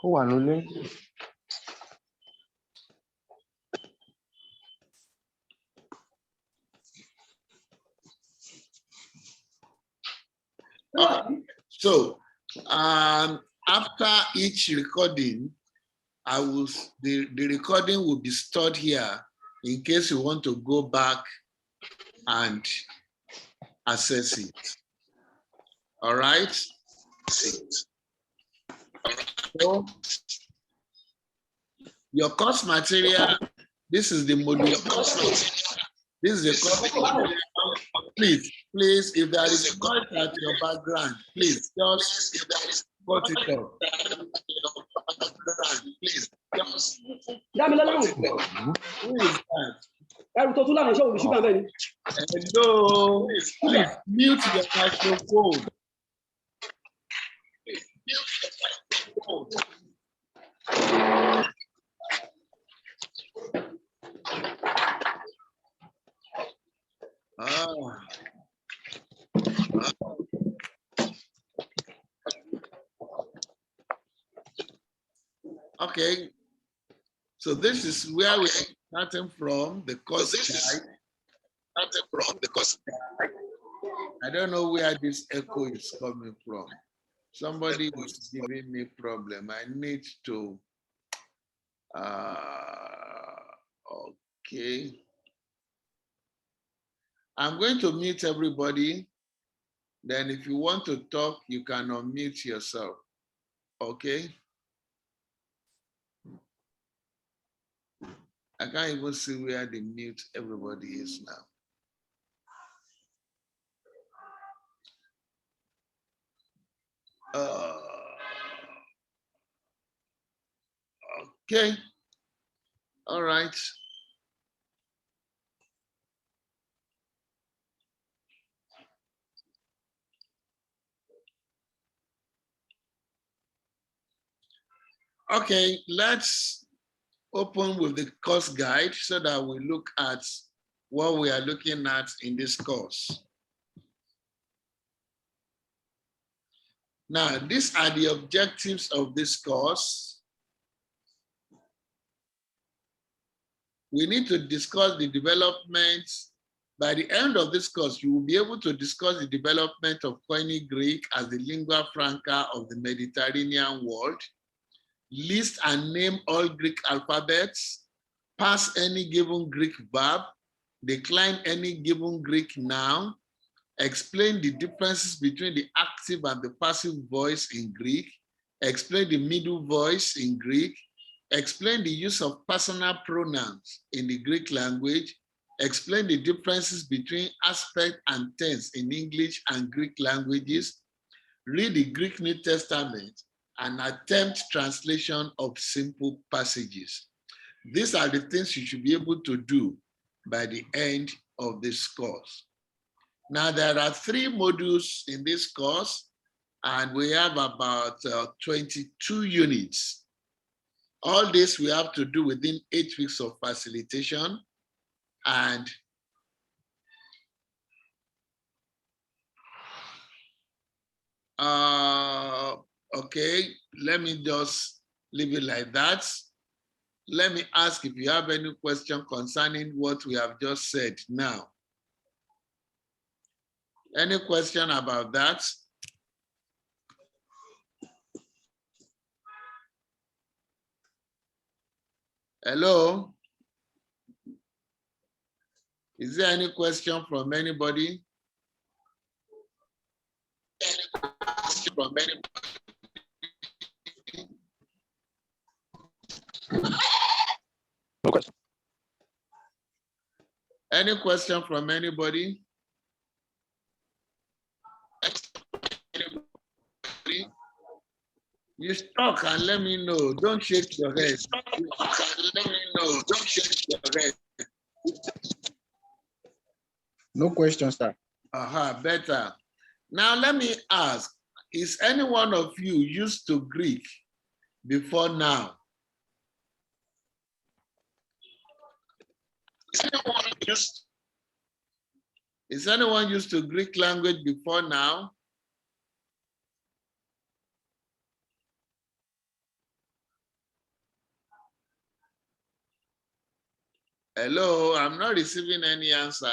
wà nílé. So after each recording, the recording will be stored here in case you want to go back and access it. All right. So your course material, this is the module. This is the course material. Please, if there is noise at your background, please just cut it off. Please, just cut it off. Who is that? Hello, please mute the microphone. Okay, so this is where we're starting from, the course guide. I don't know where this echo is coming from. Somebody is giving me problem. I need to, okay. I'm going to mute everybody. Then if you want to talk, you can unmute yourself, okay? I can't even see where the mute everybody is now. Okay, all right. Okay, let's open with the course guide so that we look at what we are looking at in this course. Now, these are the objectives of this course. We need to discuss the development. By the end of this course, you will be able to discuss the development of Koine Greek as the lingua franca of the Mediterranean world, list and name all Greek alphabets, pass any given Greek verb, decline any given Greek noun, explain the differences between the active and the passive voice in Greek, explain the middle voice in Greek, explain the use of personal pronouns in the Greek language, explain the differences between aspect and tense in English and Greek languages, read the Greek New Testament, and attempt translation of simple passages. These are the things you should be able to do by the end of this course. Now, there are 3 modules in this course, and we have about 22 units. All this we have to do within 8 weeks of facilitation. And okay, let me just leave it like that. Let me ask if you have any question concerning what we have just said now. Any question about that? Hello? Is there any question from anybody? Any question from anybody? No question. Any question from anybody? You talk and let me know. Don't shake your head. You talk and let me know. Don't shake your head. No question, sir. Better. Now let me ask, is any one of you used to Greek before now? Is anyone used to Greek language before now? Hello, I'm not receiving any answer.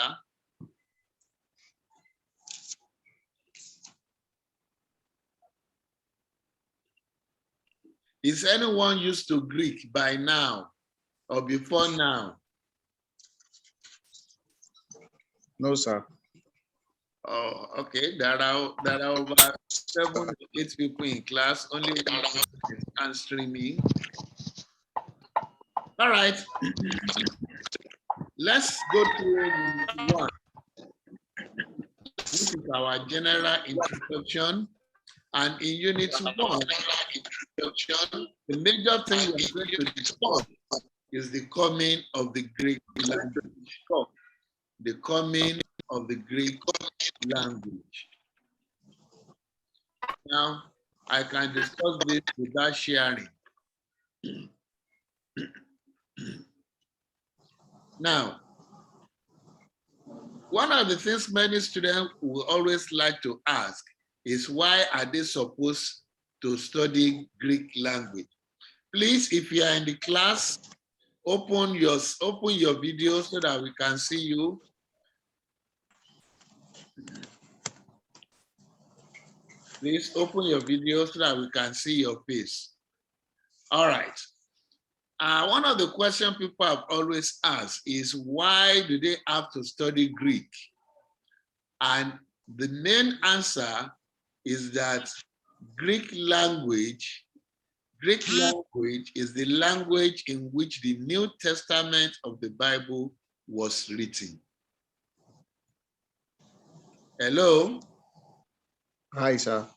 Is anyone used to Greek by now or before now? No, sir. Oh, okay. There are over 7 or 8 people in class. Only one is answering me. All right. Let's go to unit 1. This is our general introduction. And in unit 1, the major thing we're going to discuss is the coming of the Greek language. The coming of the Greek language. Now, I can discuss this without sharing. Now, one of the things many students will always like to ask is why are they supposed to study Greek language? Please, if you are in the class, open your video so that we can see you. Please open your video so that we can see your face. All right. One of the questions people have always asked is why do they have to study Greek? And the main answer is that Greek language is the language in which the New Testament of the Bible was written. Hello? Hi, sir.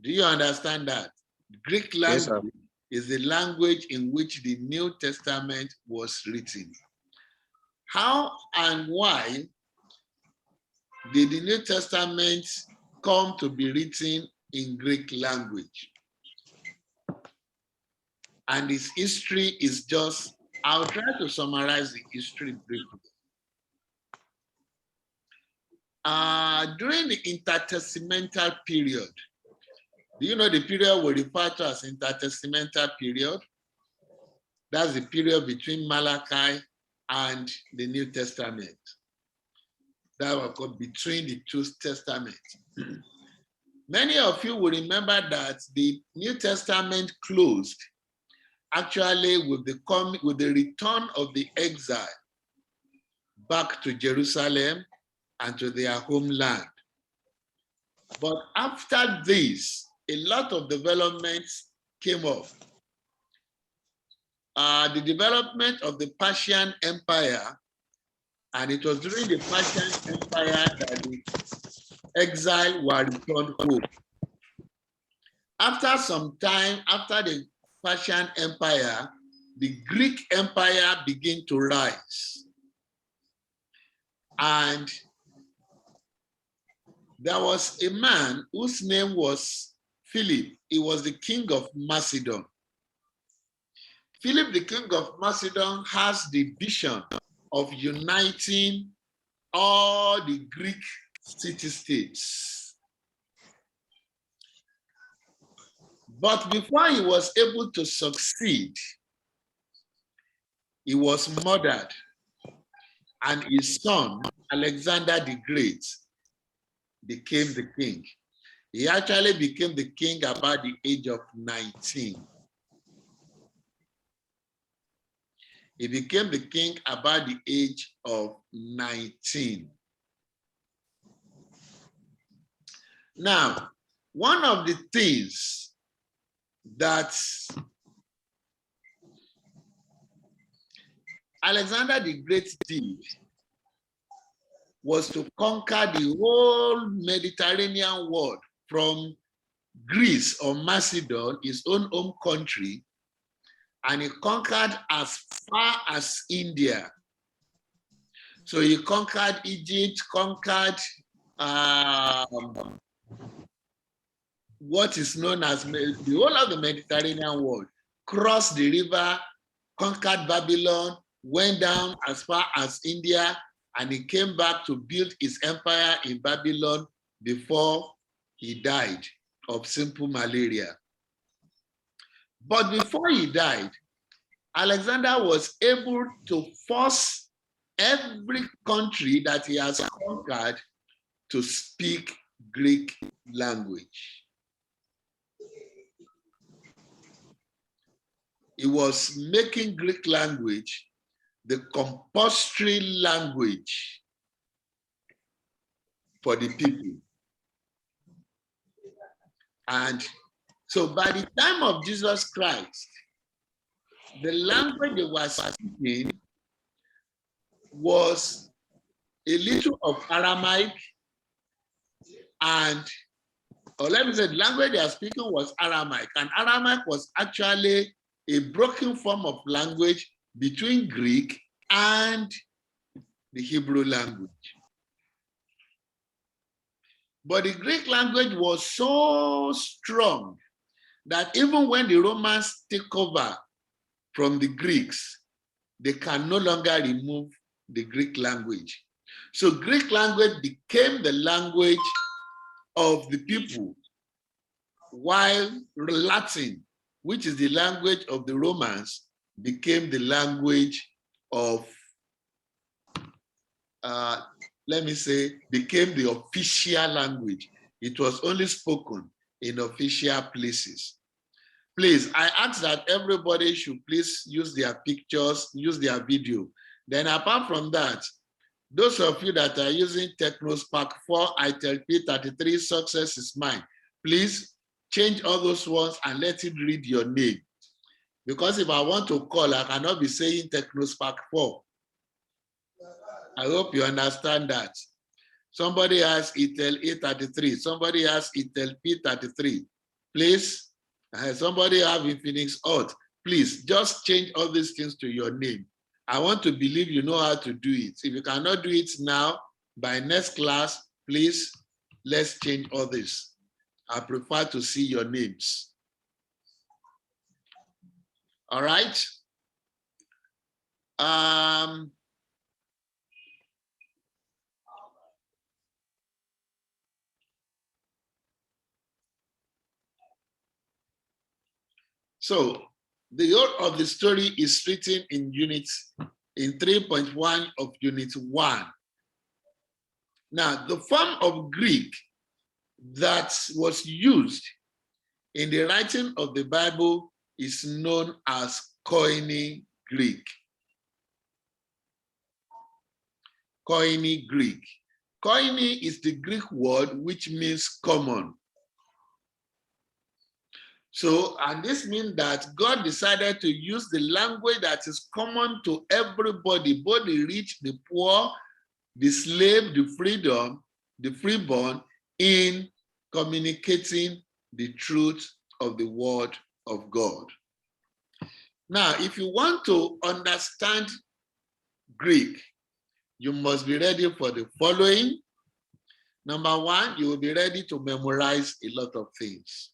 Do you understand that? Greek language Yes, sir. is the language in which the New Testament was written. How and why did the New Testament come to be written in Greek language? And its history is just, I'll try to summarize the history briefly. During the intertestamental period, do you know the period we refer to as intertestamental period? That's the period between Malachi and the New Testament. That was called between the two testaments. Many of you will remember that the New Testament closed actually with the return of the exile back to Jerusalem and to their homeland. But after this, a lot of developments came up. The development of the Persian Empire, and it was during the Persian Empire that the exile were returned home. After some time, after the Persian Empire, the Greek Empire began to rise. And there was a man whose name was Philip. He was the king of Macedon. Philip, the king of Macedon, has the vision of uniting all the Greek city-states. But before he was able to succeed, he was murdered, and his son, Alexander the Great, became the king. He actually became the king about the age of 19. He became the king about the age of 19. Now, one of the things that Alexander the Great did was to conquer the whole Mediterranean world from Greece or Macedon, his own home country, and he conquered as far as India. So he conquered Egypt, conquered what is known as the whole of the Mediterranean world, crossed the river, conquered Babylon, went down as far as India, and he came back to build his empire in Babylon before he died of simple malaria. But before he died, Alexander was able to force every country that he has conquered to speak Greek language. He was making Greek language the compulsory language for the people. And so by the time of Jesus Christ, the language they were speaking was a little of Aramaic, and, or let me say, the language they are speaking was Aramaic, and Aramaic was actually a broken form of language between Greek and the Hebrew language. But the Greek language was so strong that even when the Romans take over from the Greeks, they can no longer remove the Greek language. So Greek language became the language of the people, while Latin, which is the language of the Romans, became the language of, let me say, became the official language. It was only spoken in official places. Please, I ask that everybody should please use their pictures, use their video. Then apart from that, those of you that are using TechnoSpark 4, ITEL P33, Success is Mine, please change all those ones and let it read your name. Because if I want to call, I cannot be saying TechnoSpark 4. I hope you understand that. Somebody has ITEL A33, somebody has ITEL P33. Please, somebody have Infinix Hot. Please, just change all these things to your name. I want to believe you know how to do it. If you cannot do it now, by next class, please, let's change all this. I prefer to see your names. All right. So the whole of the story is written in units, in 3.1 of unit 1. Now, the form of Greek that was used in the writing of the Bible is known as Koine Greek. Koine Greek. Koine is the Greek word which means common. So, and this means that God decided to use the language that is common to everybody, both the rich, the poor, the slave, the freeborn, in communicating the truth of the word of God. Now, if you want to understand Greek, you must be ready for the following. Number one, you will be ready to memorize a lot of things.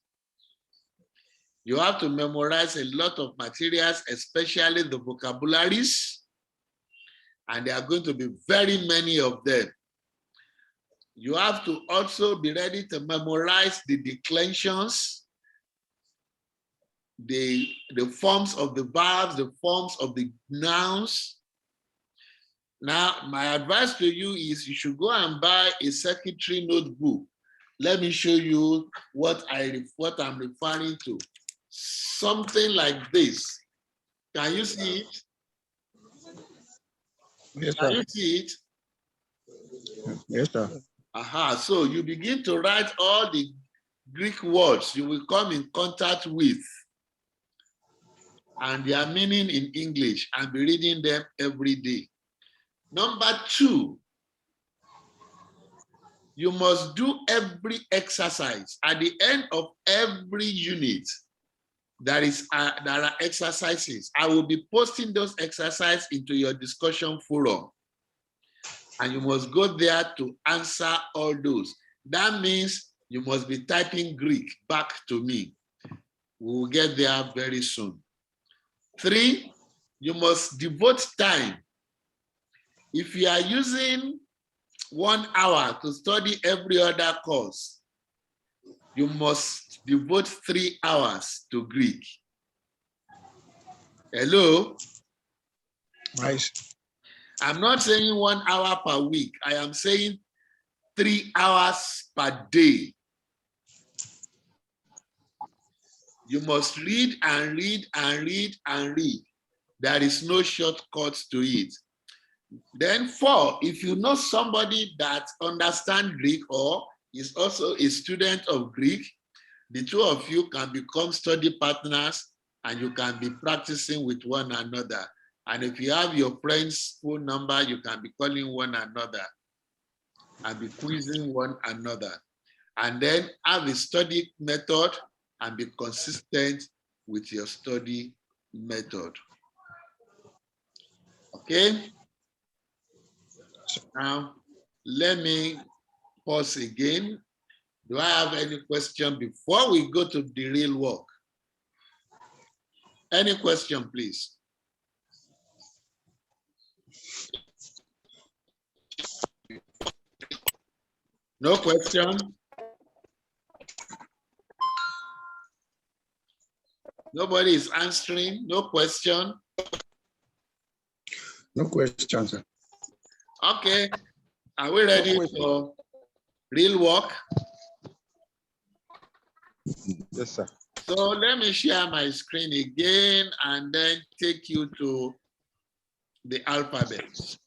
You have to memorize a lot of materials, especially the vocabularies, and there are going to be very many of them. You have to also be ready to memorize the declensions, the forms of the verbs, the forms of the nouns. Now, my advice to you is you should go and buy a secretary notebook. Let me show you what I'm referring to. Something like this. Can you see it? Yes, Can sir. you see it? Yes, sir. Aha, so you begin to write all the Greek words you will come in contact with and their meaning in English and be reading them every day. Number two, you must do every exercise. At the end of every unit, there are exercises. I will be posting those exercises into your discussion forum. And you must go there to answer all those. That means you must be typing Greek back to me. We will get there very soon. 3, you must devote time. If you are using 1 hour to study every other course, you must devote 3 hours to Greek. Hello? Nice. I'm not saying 1 hour per week. I am saying 3 hours per day. You must read and read and read and read. There is no shortcut to it. Then 4, if you know somebody that understands Greek or is also a student of Greek, the two of you can become study partners and you can be practicing with one another. And if you have your friend's phone number, you can be calling one another and be quizzing one another. And then have a study method and be consistent with your study method. Okay? Now, let me pause again. Do I have any question before we go to the real work? Any question, please? No question? Nobody is answering? No question? No question, sir. Okay. Are we ready for real work? Yes, sir. So let me share my screen again and then take you to the alphabets.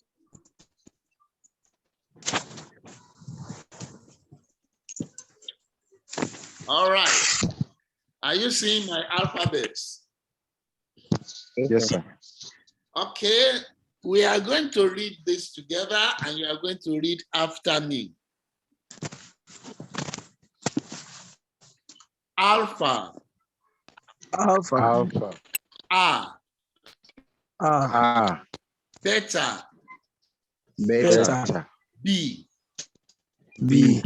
All right. Are you seeing my alphabets? Yes, sir. Okay. We are going to read this together and you are going to read after me. Alpha. Alpha. Alpha. A. A. Beta. Beta. B. B.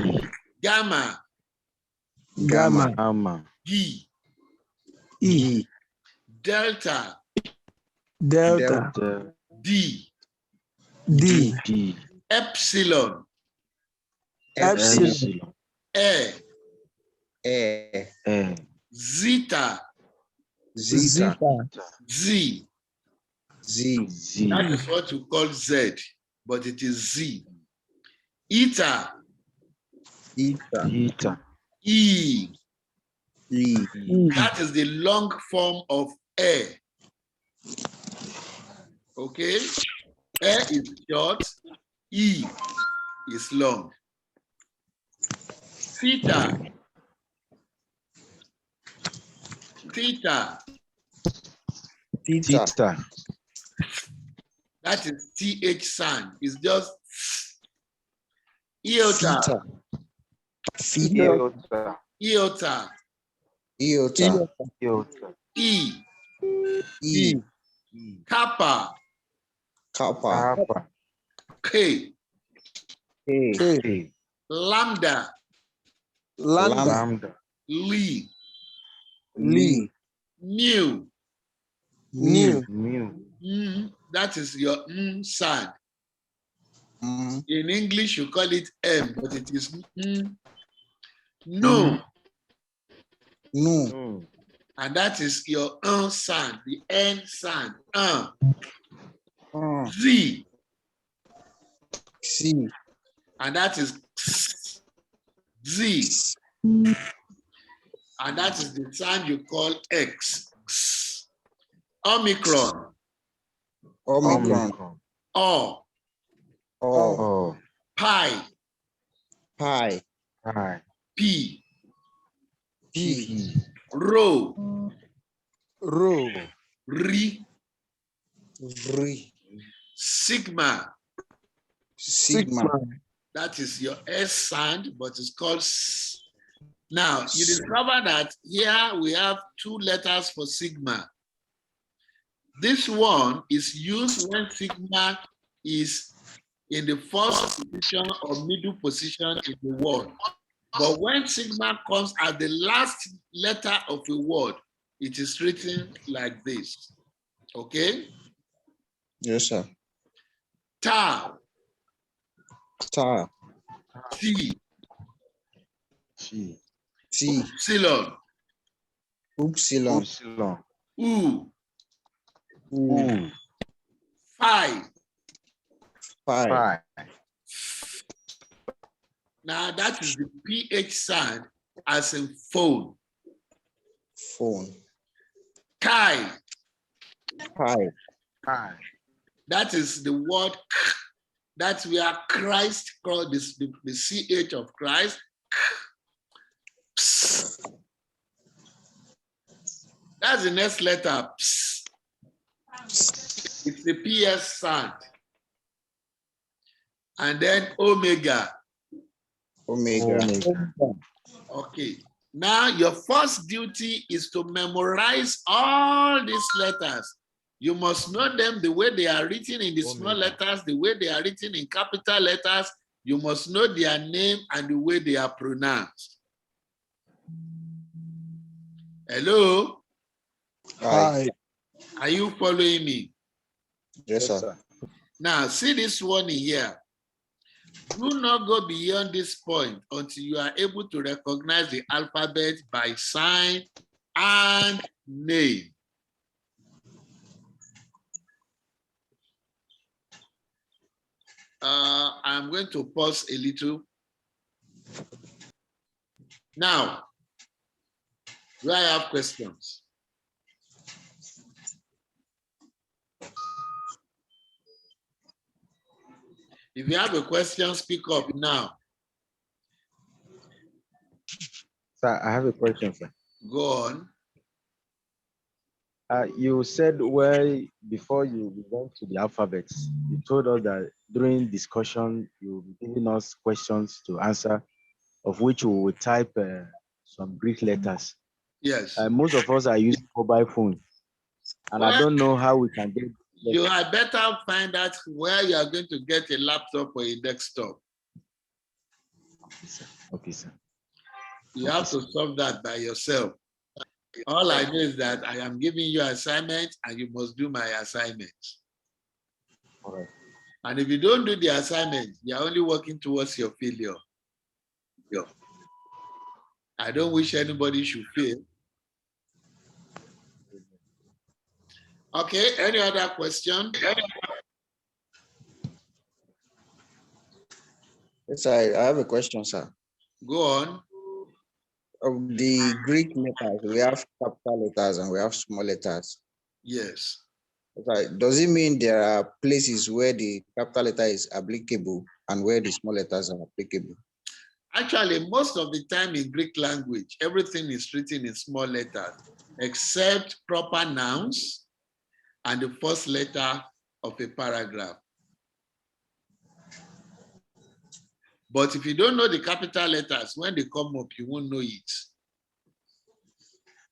Gamma. Gamma. Gamma. E. E. Delta. Delta. D. D. D. Epsilon. Epsilon. A. A. Zeta. Zeta. Z. Z. That is what you call Z, but it is Z. Eta. Eta. E. E. That is the long form of A. Okay? A is short, E is long. Theta. Theta. Theta. That is TH sound. It's just iota. Iota. Iota. Iota. E. E. Kappa. Kappa. K. K. Lambda. Lambda. Li. Li. Mu. Mu. That is your sound. In English, you call it M, but it is no. No. And that is your sound, the N sound. Z. C. And that is Z. And that is the sound you call X. Omicron. O. Pi. P. Rho. Ri. Sigma. That is your S sound, but it's called S. Now, you discover that here we have 2 letters for sigma. This one is used when sigma is in the first position or middle position in the word. But when sigma comes at the last letter of a word, it is written like this. Okay? Yes, sir. Tau. T. Epsilon. U. Phi. Pi. Now that is the PH sound as in phone. Phone. Kai. Pi. That is the word. That's where Christ called this, the CH of Christ. That's the next letter. It's the PS sound. And then omega. Omega. Okay. Now your first duty is to memorize all these letters. You must know them the way they are written in the small letters, the way they are written in capital letters. You must know their name and the way they are pronounced. Hello? Hi. Are you following me? Yes, sir. Now, see this one here. Do not go beyond this point until you are able to recognize the alphabet by sign and name. I'm going to pause a little. Now, do I have questions? If you have a question, speak up now. Sir, I have a question, sir. Go on. You said before you went to the alphabets, you told us that during discussion, you'll be giving us questions to answer, of which we will type some Greek letters. Yes. Most of us are using mobile phones, and I don't know how we can get. You had better find out where you are going to get a laptop or a desktop. Okay, sir. You have to solve that by yourself. All I know is that I am giving you assignment and you must do my assignments. All right. And if you don't do the assignment, you're only working towards your failure. I don't wish anybody should fail. Okay, any other question? Yes, I have a question, sir. Go on. Of the Greek letters, we have capital letters and we have small letters. Yes. Does it mean there are places where the capital letter is applicable and where the small letters are applicable? Actually, most of the time in Greek language, everything is written in small letters, except proper nouns and the first letter of a paragraph. But if you don't know the capital letters, when they come up, you won't know it.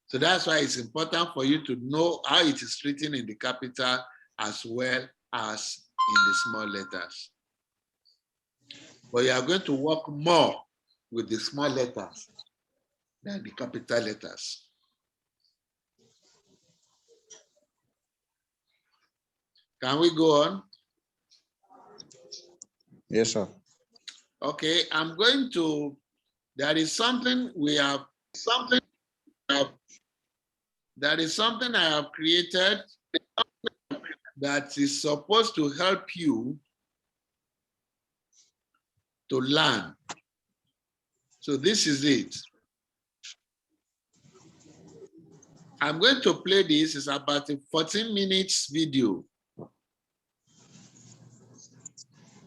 So that's why it's important for you to know how it is written in the capital as well as in the small letters. But you are going to work more with the small letters than the capital letters. Can we go on? Yes, sir. Okay, I'm going to, there is something I have created that is supposed to help you to learn. So this is it. I'm going to play this. It's about a 14 minutes video.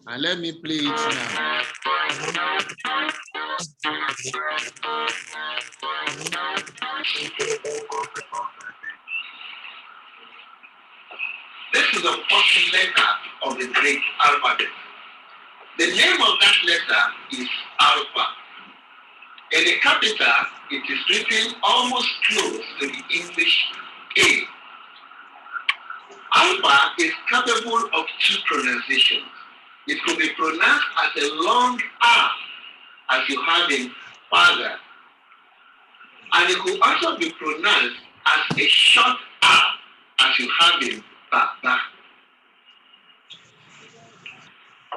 And let me play it now. This is the first letter of the Greek alphabet. The name of that letter is Alpha. In the capital, it is written almost close to the English A. Alpha is capable of two pronunciations. It could be pronounced as a long R, as you have in father. And it could also be pronounced as a short R, as you have in Baba.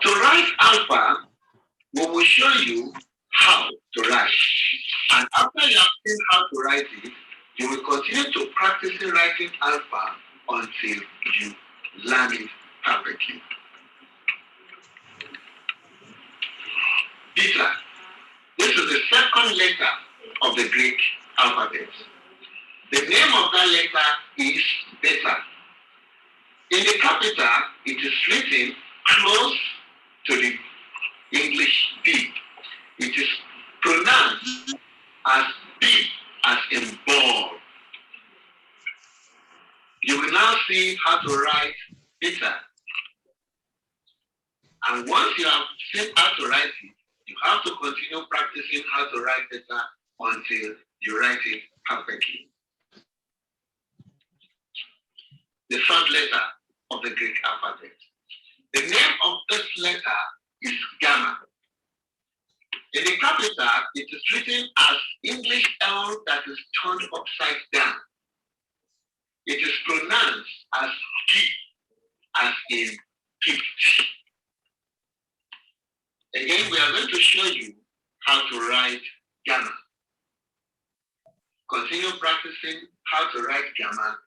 To write Alpha, we will show you how to write. And after you have seen how to write it, you will continue to practice writing Alpha until you learn it perfectly. Beta. This is the second letter of the Greek alphabet. The name of that letter is beta. In the capital, it is written close to the English B. It is pronounced as B, as in ball. You will now see how to write beta. And once you have seen how to write it, you have to continue practicing how to write beta until you write it perfectly. The third letter of the Greek alphabet. The name of this letter is gamma. In the capital, it is written as English L that is turned upside down. It is pronounced as G, as in gift. Again, we are going to show you how to write gamma. Continue practicing how to write gamma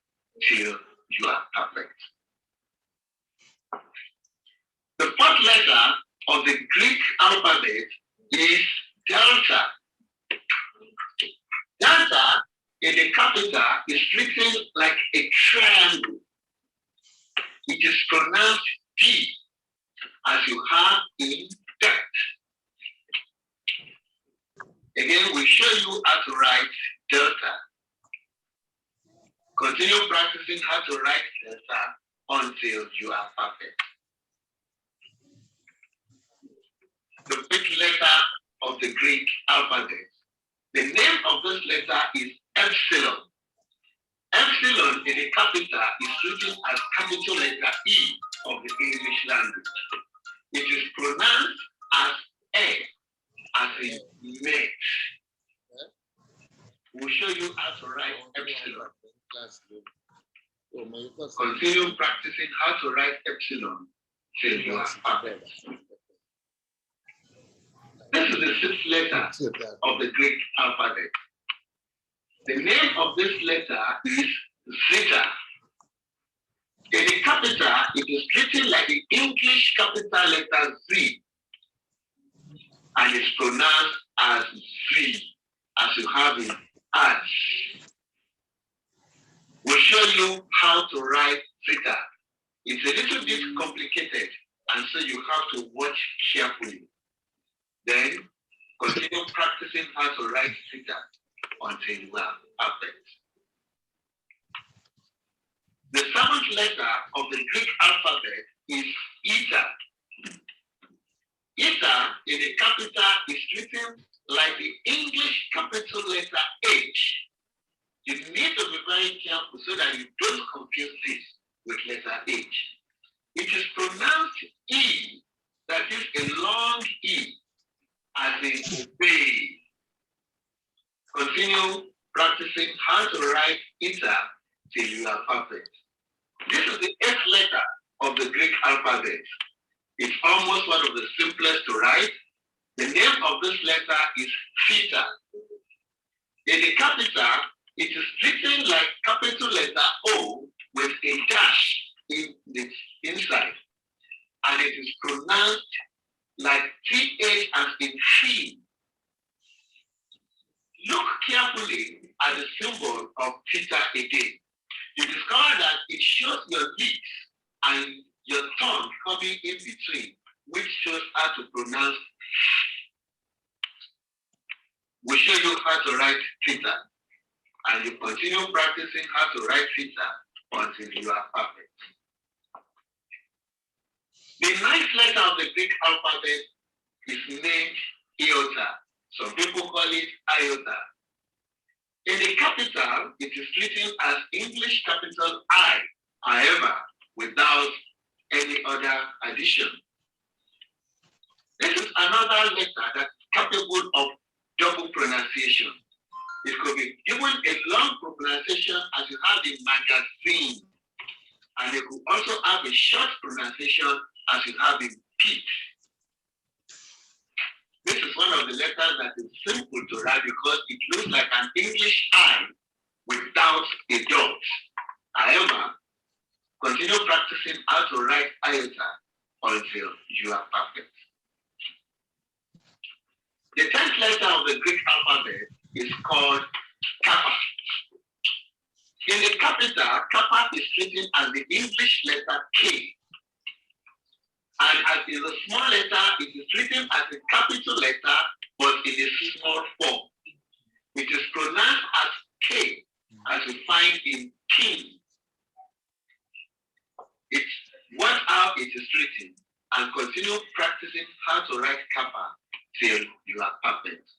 till you are perfect. The fourth letter of the Greek alphabet is delta. Delta in the capital is written like a triangle. It is pronounced D, as you have in that. Again, we show you how to write delta. Continue practicing how to write delta until you are perfect. The fifth letter of the Greek alphabet. The name of this letter is epsilon. Epsilon in the capital is written as capital letter E of the English language. It is pronounced as E, as in mate. We'll show you how to write epsilon. Continue practicing how to write epsilon till you are perfect. This is the sixth letter of the Greek alphabet. The name of this letter is zeta. In the capital, it is written like the English capital letter Z, and it's pronounced as Z, as you have in as. We'll show you how to write zeta. It's a little bit complicated, and so you have to watch carefully. Then continue practicing how to write zeta until you are perfect. The seventh letter of the Greek alphabet is eta. Eta in the capital is written like the English capital letter H. You need to be very careful so that you don't confuse this with letter H. It is pronounced E, that is a long E, as in obey. Continue practicing how to write eta till you are perfect. This is the eighth letter of the Greek alphabet. It's almost one of the simplest to write. The name of this letter is theta. In the capital, it is written like capital letter O with a dash in the inside. And it is pronounced like TH as in she. Look carefully at the symbol of theta again. You discover that it shows your lips and your tongue coming in between, which shows how to pronounce. We show you how to write theta, and you continue practicing how to write theta until you are perfect. The ninth letter of the Greek alphabet is named iota. Some people call it iota. In the capital, it is written as English capital I, however, without any other addition. This is another letter that's capable of double pronunciation. It could be given a long pronunciation as you have in magazine, and it could also have a short pronunciation as you have in peach. This is one of the letters that is simple to write because it looks like an English I without a dot. However, continue practicing how to write iota until you are perfect. The 10th letter of the Greek alphabet is called kappa. In the capital, kappa is written as the English letter K. And as in the small letter, it is written as a capital letter, but in a small form. It is pronounced as K, as you find in king. It's what how it is written, and continue practicing how to write kappa till you are perfect.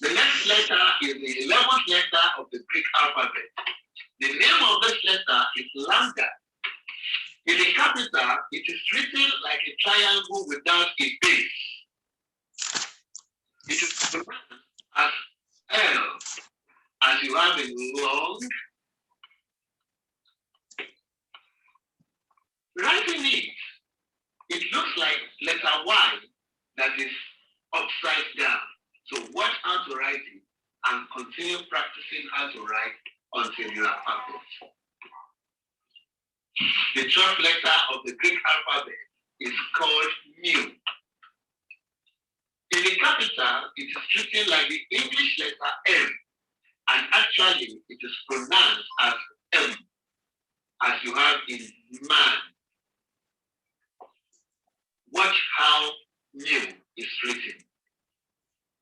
The next letter is the 11th letter of the Greek alphabet. The name of this letter is lambda. In the capital, it is written like a triangle without a base. It is pronounced as L, as you have a long. Writing it looks like letter Y that is upside down. So watch how to write it and continue practicing how to write until you are perfect. The 12th letter of the Greek alphabet is called mu. In the capital, it is written like the English letter M, and actually it is pronounced as M, as you have in man. Watch how mu is written.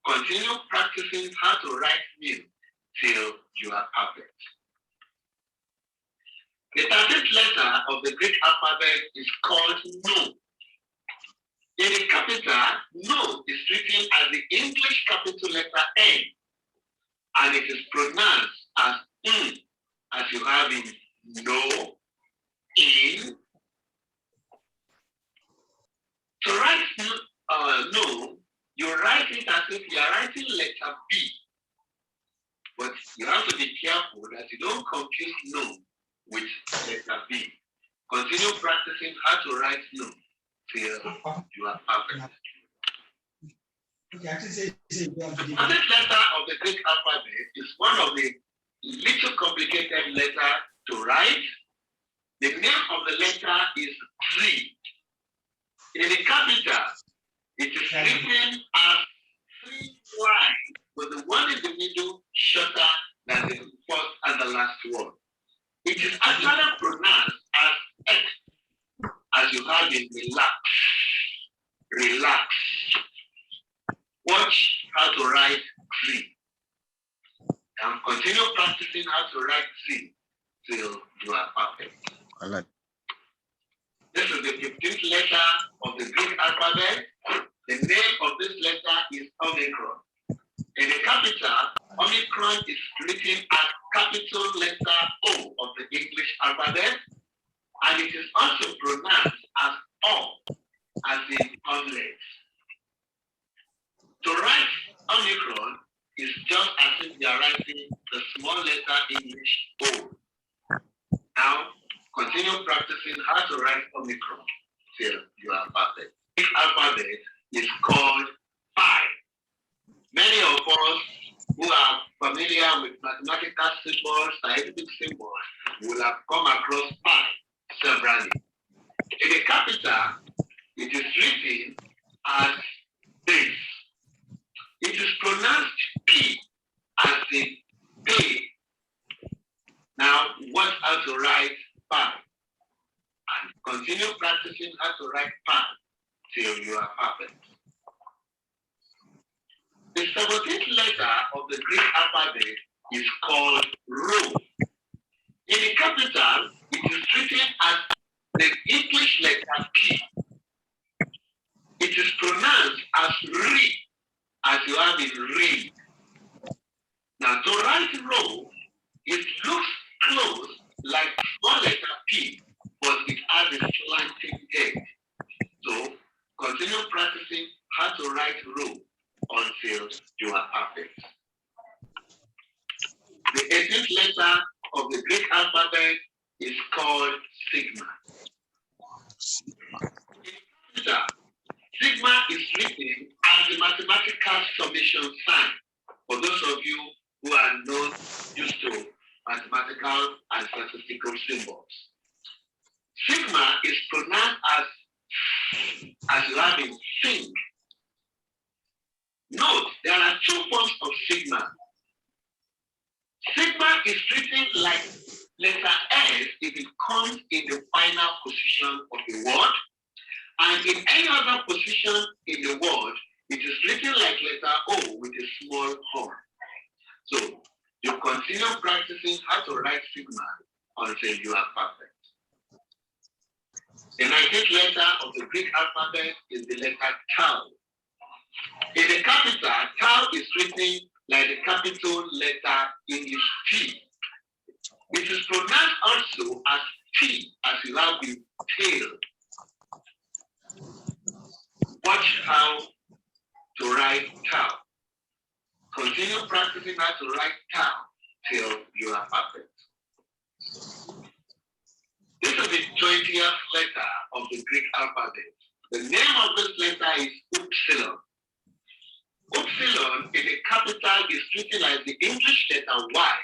Continue practicing how to write mu till you are perfect. The 13th letter of the Greek alphabet is called no. In the capital, no is written as the English capital letter N, and it is pronounced as n, as you have in no, in. To write no, you write it as if you are writing letter B, but you have to be careful that you don't confuse no with letter B. Continue practicing how to write no till you are perfect. The first letter of the Greek alphabet is one of the little complicated letters to write. The name of the letter is Z. In the capital, it is written as 3Y, with the one in the middle shorter than the first and the last one. It is actually pronounced as X, as you have in relax. Relax. Watch how to write Z. And continue practicing how to write Z till you are perfect. I like. This is the 15th letter of the Greek alphabet. The name of this letter is Omicron. In the capital, Omicron is written as capital letter O of the English alphabet, and it is also pronounced as O, as in omelette. To write Omicron is just as if you are writing the small letter English O. Now, continue practicing how to write Omicron till you are perfect. This alphabet is called pi. Many of us who are familiar with mathematical symbols, scientific symbols, will have come across pi severally. In the capital, it is written as this. It is pronounced P as in pay. Now, watch how to write pi. And continue practicing how to write pi till you are perfect. The 17th letter of the Greek alphabet is called rho. In the capital, it is written as the English letter P. It is pronounced as re, as you have in read. Now, to write rho, it looks close like small letter P, but it has a slanting edge. So, continue practicing how to write rho until you are perfect. The 18th letter of the Greek alphabet is called sigma. Sigma is written as the mathematical summation sign. For those of you who are not used to mathematical and statistical symbols, sigma is pronounced as you have in think. Note, there are two forms of sigma. Sigma is written like letter S if it comes in the final position of the word, and in any other position in the word, it is written like letter O with a small horn. So you continue practicing how to write sigma until you are perfect. The 19th letter of the Greek alphabet is the letter tau. In the capital, tau is written like the capital letter English T. It is pronounced also as T, as you have the tail. Watch how to write tau. Continue practicing how to write tau till you are perfect. This is the 20th letter of the Greek alphabet. The name of this letter is upsilon. Upsilon in the capital is written like the English letter Y,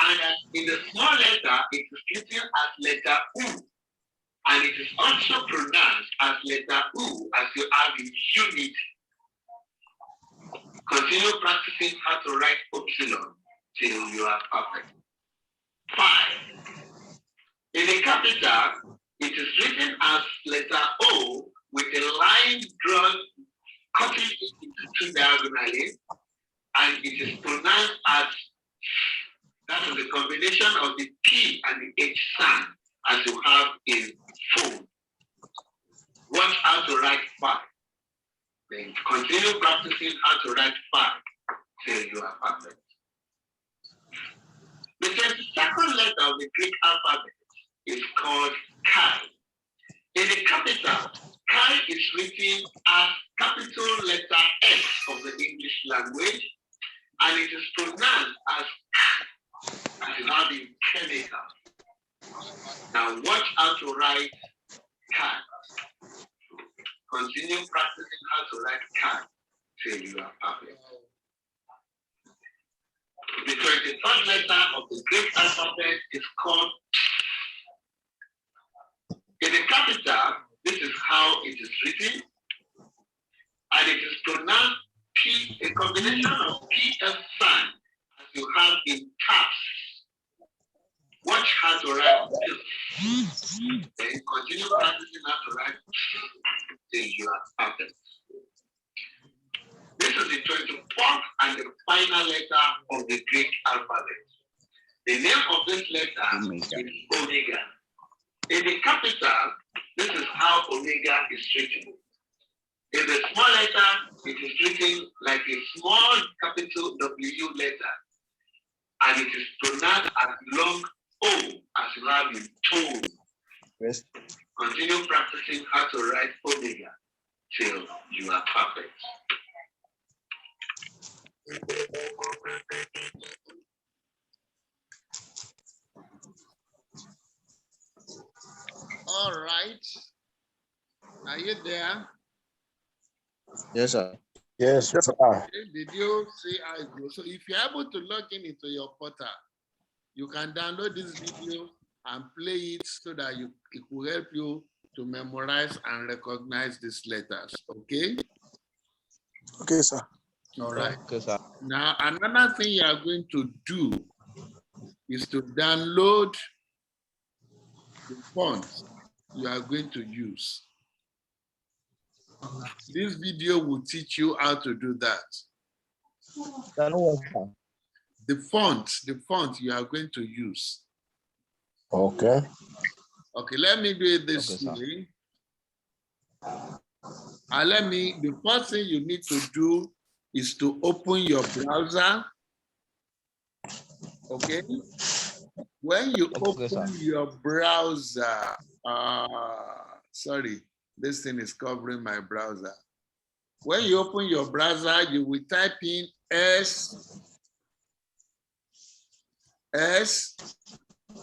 and in the small letter it is written as letter U, and it is also pronounced as letter U as you have in unity. Continue practicing how to write upsilon till you are perfect. 5. In the capital, it is written as letter O with a line drawn cutting it into two diagonally, and it is pronounced as, that is the combination of the P and the H sound as you have in phone. Watch how to write 5. Then continue practicing how to write 5 till you are perfect. The 22nd letter of the Greek alphabet is called chi. In the capital, chi is written as capital letter S of the English language, and it is pronounced as you have in chemical. Now watch how to write chi. Continue practicing how to write chi till you are perfect. The 23rd letter of the Greek alphabet is called. In the capital, this is how it is written, and it is pronounced P, a combination of P and sound as you have in taps. Watch how to write this. Then continue practicing how to write till you are perfect. This is the 24th and the final letter of the Greek alphabet. The name of this letter is omega. In the capital, this is how omega is written. In the small letter, it is written like a small capital W letter, and it is pronounced as long O as you have in tone. Yes. Continue practicing how to write omega till you are perfect. All right. Are you there? Yes, sir. Yes, sir. Okay. Did you see how it goes? So if you're able to log in into your portal, you can download this video and play it so that it will help you to memorize and recognize these letters. Okay? Okay, sir. All right. Okay, sir. Now, another thing you are going to do is to download the fonts you are going to use. This video will teach you how to do that. The font you are going to use. Okay. Okay, let me do it this way. The first thing you need to do is to open your browser. Okay? When you open your browser, sorry, this thing is covering my browser. When you open your browser, you will type in S.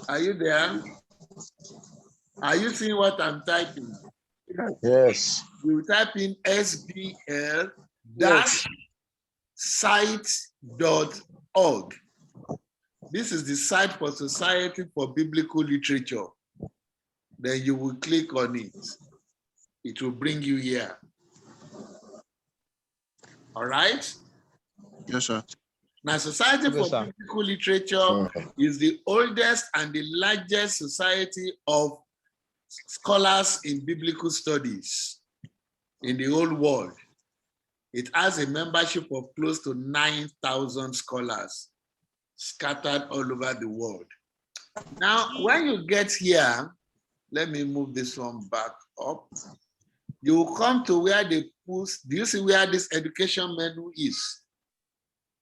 Are you there? Are you seeing what I'm typing? Yes. You will type in SBL site.org. This is the site for Society for Biblical Literature. Then you will click on it. It will bring you here. All right? Yes, sir. Now, Society Okay, for sir. Biblical Literature is the oldest and the largest society of scholars in biblical studies in the whole world. It has a membership of close to 9,000 scholars scattered all over the world. Now, when you get here, let me move this one back up. You will come to where they put, do you see where this education menu is?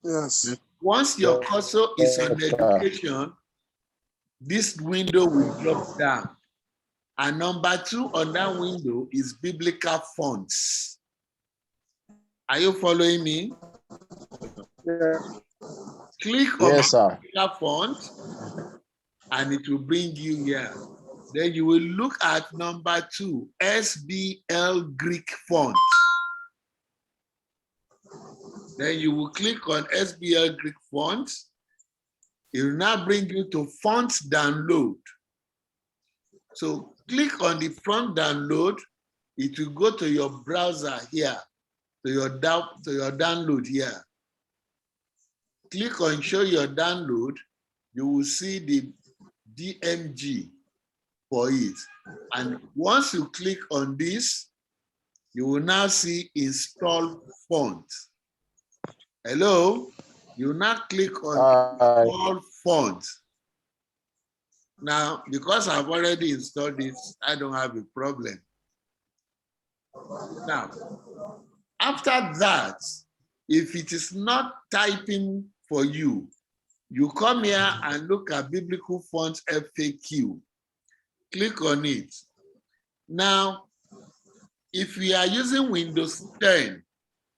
Yes. Once your cursor is on education, this window will drop down. And number 2 on that window is biblical fonts. Are you following me? Yeah. Click on Yes, sir. biblical font and it will bring you here. Then you will look at number 2, SBL Greek font. Then you will click on SBL Greek font. It will now bring you to font download. So click on the font download. It will go to your browser here, to your download here. Click on show your download. You will see the DMG for it. And once you click on this, you will now see install font. Hello? You now click on install font. Now, because I've already installed this, I don't have a problem. Now, after that, if it is not typing for you, you come here and look at Biblical Fonts FAQ. Click on it. Now, if we are using Windows 10,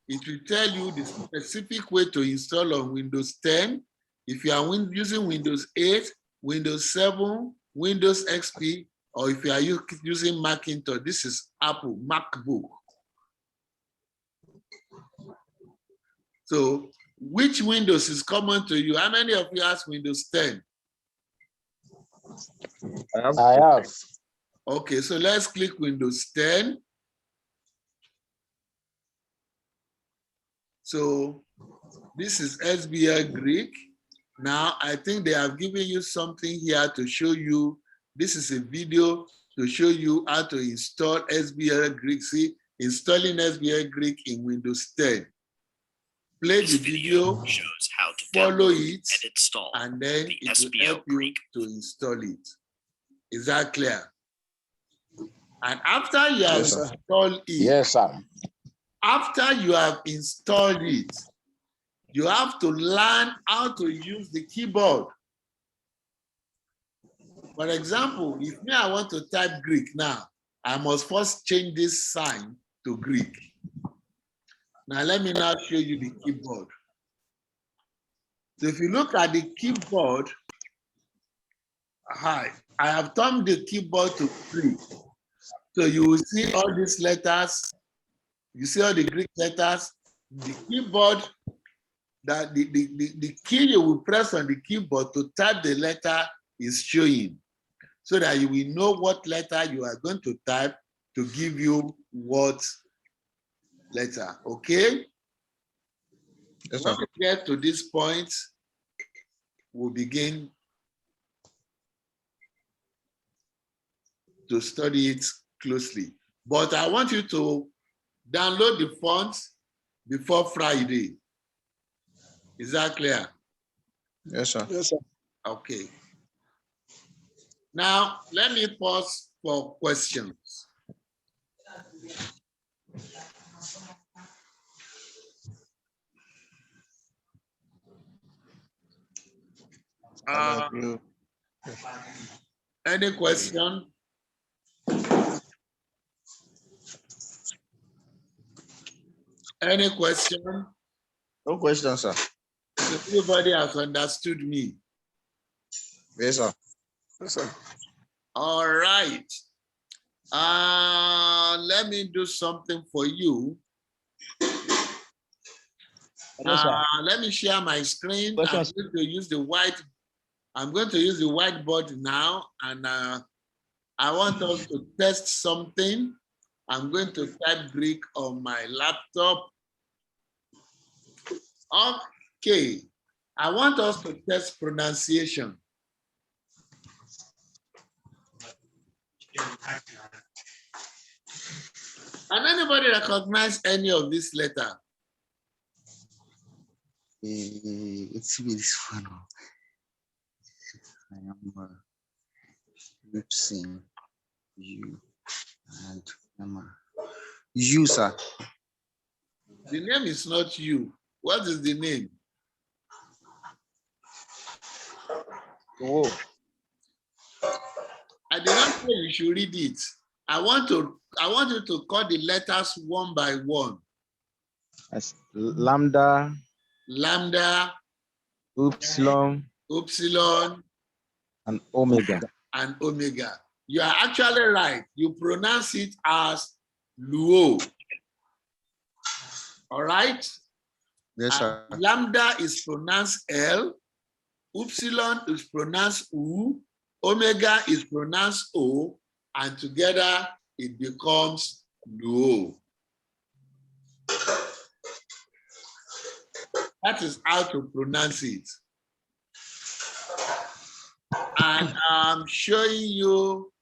it will tell you the specific way to install on Windows 10. If you are using Windows 8, Windows 7, Windows XP, or if you are using Macintosh, this is Apple, MacBook. So, which Windows is common to you? How many of you has Windows 10? I have. Okay, so let's click Windows 10. So this is SBL Greek. Now, I think they have given you something here to show you. This is a video to show you how to install SBL Greek. See, installing SBL Greek in Windows 10. Play the video, shows how to follow download it, and install and then the it will SBL help you Greek. to install it. Is that clear? And after you have Yes, sir. installed it, Yes, sir. after you have installed it, you have to learn how to use the keyboard. For example, if me, I want to type Greek now, I must first change this sign to Greek. Now, let me now show you the keyboard. So if you look at the keyboard, I have turned the keyboard to Greek. So you will see all these letters. You see all the Greek letters. The keyboard, that the key you will press on the keyboard to type the letter is showing, so that you will know what letter you are going to type to give you what letter. Okay? Yes, When sir. we get to this point, we'll begin to study it closely. But I want you to download the fonts before Friday. Is that clear? Yes, sir. Yes, sir. Okay. Now, let me pause for questions. Any question? Any question? No question, sir. Everybody has understood me. Yes, sir. Yes, sir. All right. Let me do something for you. Let me share my screen. I'm going to use the whiteboard now, and I want us to test something. I'm going to type Greek on my laptop. Okay. I want us to test pronunciation. Can anybody recognize any of this letter? Let's see this one. I am using you and you, sir. The name is not you. What is the name? Oh, I did not say you should read it. I want you to call the letters one by one. as lambda, Lambda, upsilon, upsilon, and omega. and omega. You are actually right. You pronounce it as luo. All right? Yes, sir. Lambda is pronounced L, upsilon is pronounced U, omega is pronounced O, and together it becomes luo. That is how to pronounce it. And I'm showing you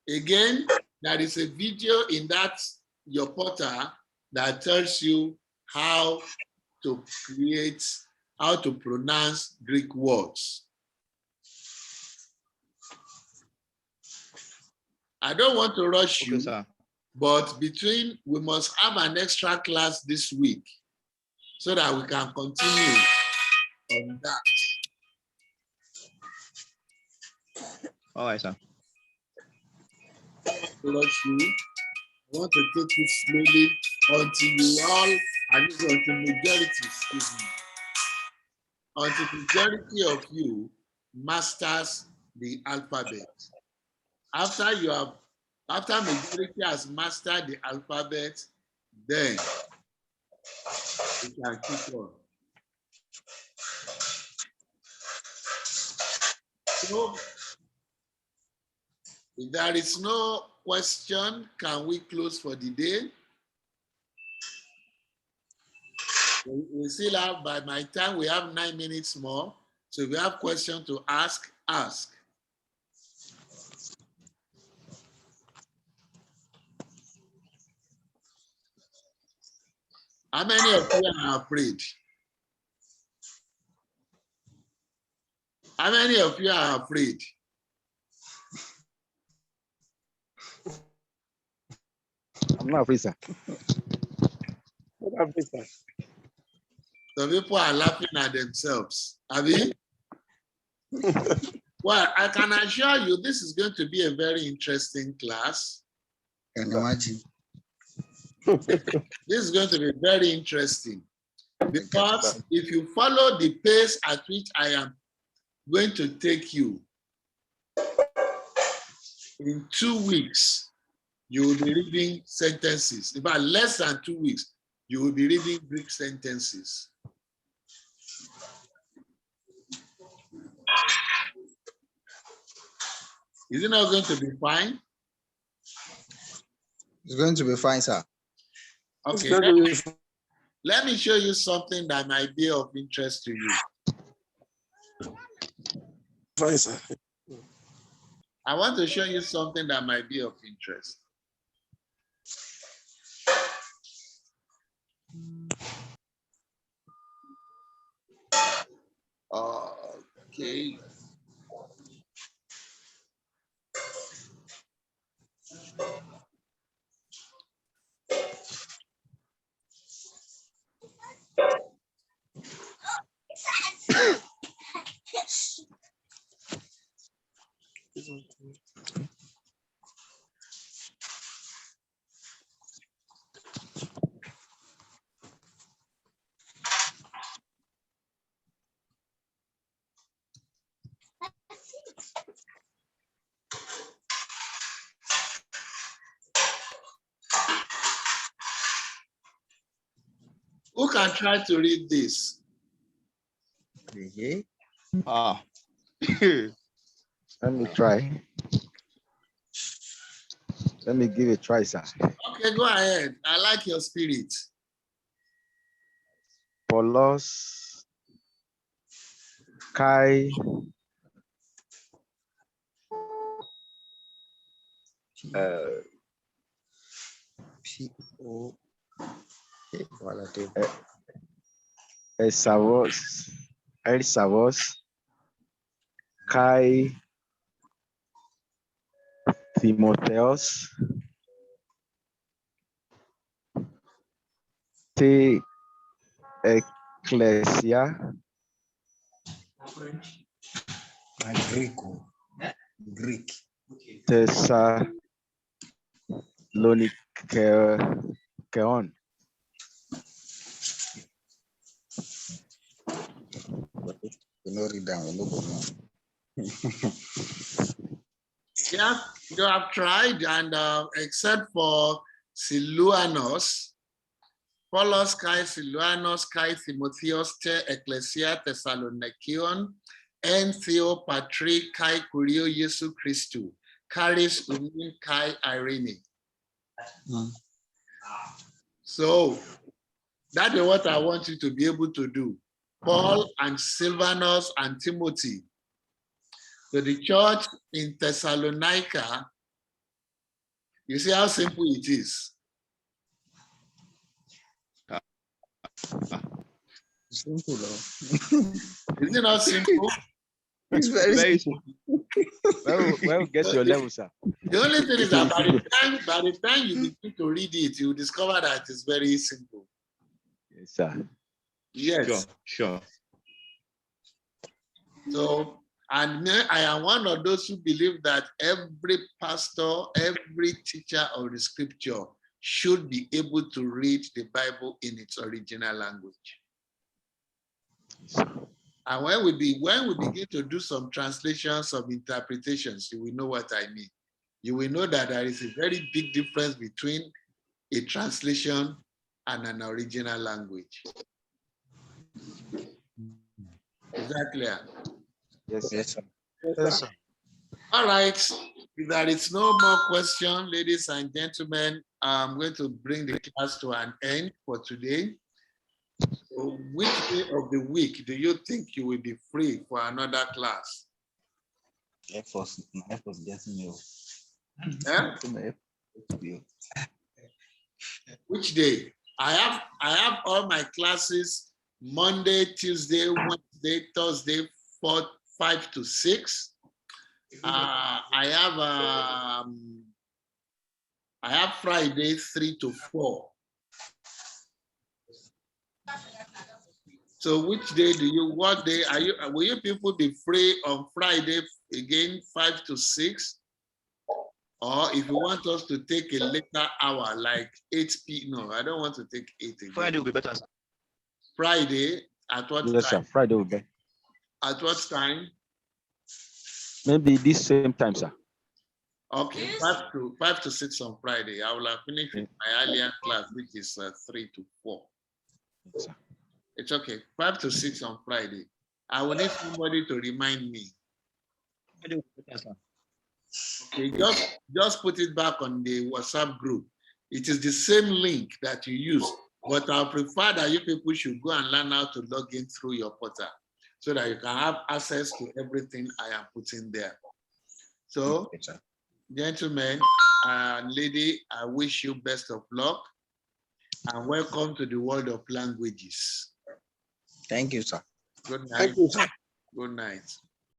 again, there is a video in that your portal that tells you how to create, how to pronounce Greek words. I don't want to rush you, sir. but we must have an extra class this week so that we can continue on that. All right, sir. Rush you. I want to take it slowly until you all, until majority, excuse me, until majority of you masters the alphabet. After majority has mastered the alphabet, then we can keep on. So, if there is no question, can we close for the day? We still have, by my time, we have 9 minutes more. So if you have questions to ask, ask. How many of you are afraid? How many of you are afraid? I'm not afraid, sir. Some people are laughing at themselves. Abi? Well, I can assure you this is going to be a very interesting class. Can imagine. This is going to be very interesting because if you follow the pace at which I am going to take you, in 2 weeks, you will be reading sentences. In about less than 2 weeks, you will be reading Greek sentences. Is it not going to be fine? It's going to be fine, sir. Okay, let me show you something that might be of interest to you. Fine, sir. I want to show you something that might be of interest. Okay. Who can try to read this? Okay. Ah. Let me try. Let me give it a try, sir. Okay, go ahead. I like your spirit. Polos Kai P-O. El Savos Kai Timotheos Te Ecclesia Greek. Thessalonikeon. We know read down. We know go now. Yeah, you have tried, and except for Siluanos, Paulos Kai Siluanos Kai Timotheos Te Ecclesia Thessalonikion, and Theo Patrick Kai Kurio Jesu Christu, Charis Unin Kai Irene. So that is what I want you to be able to do. Paul and Silvanus and Timothy, to the church in Thessalonica. You see how simple it is. Simple, though. Is it not simple? It's very Very simple. Well, get your level, sir. The only thing is that by the time you begin to read it, you discover that it's very simple. Yes, sir. Yes. Sure. So, and I am one of those who believe that every pastor, every teacher of the scripture should be able to read the Bible in its original language. And when we begin to do some translations, some interpretations, you will know what I mean. You will know that there is a very big difference between a translation and an original language. Is that clear? Yes, sir. Yes, sir. Yes, sir. All right. If there is no more question, ladies and gentlemen, I'm going to bring the class to an end for today. So which day of the week do you think you will be free for another class? Eh? Which day? I have all my classes Monday, Tuesday, Wednesday, Thursday, 5 to 6. I have Friday 3 to 4. So which day what day will you people be free on Friday again, 5 to 6? Or if you want us to take a later hour, like 8 p.m. No, I don't want to take 8 again. Friday will be better, sir. Friday at what Yes, time? sir. Friday will be. At what time? Maybe this same time, sir. Okay, 5 to 6 on Friday. I will have finished with my earlier class, which is 3 to 4. Yes, sir. It's okay. 5 to 6 on Friday. I will need somebody to remind me. Friday will be better, sir. Okay, just put it back on the WhatsApp group. It is the same link that you use, but I prefer that you people should go and learn how to log in through your portal so that you can have access to everything I am putting there. So, gentlemen and lady, I wish you best of luck and welcome to the world of languages. Thank you, sir. Good night. Thank you, sir. Good night.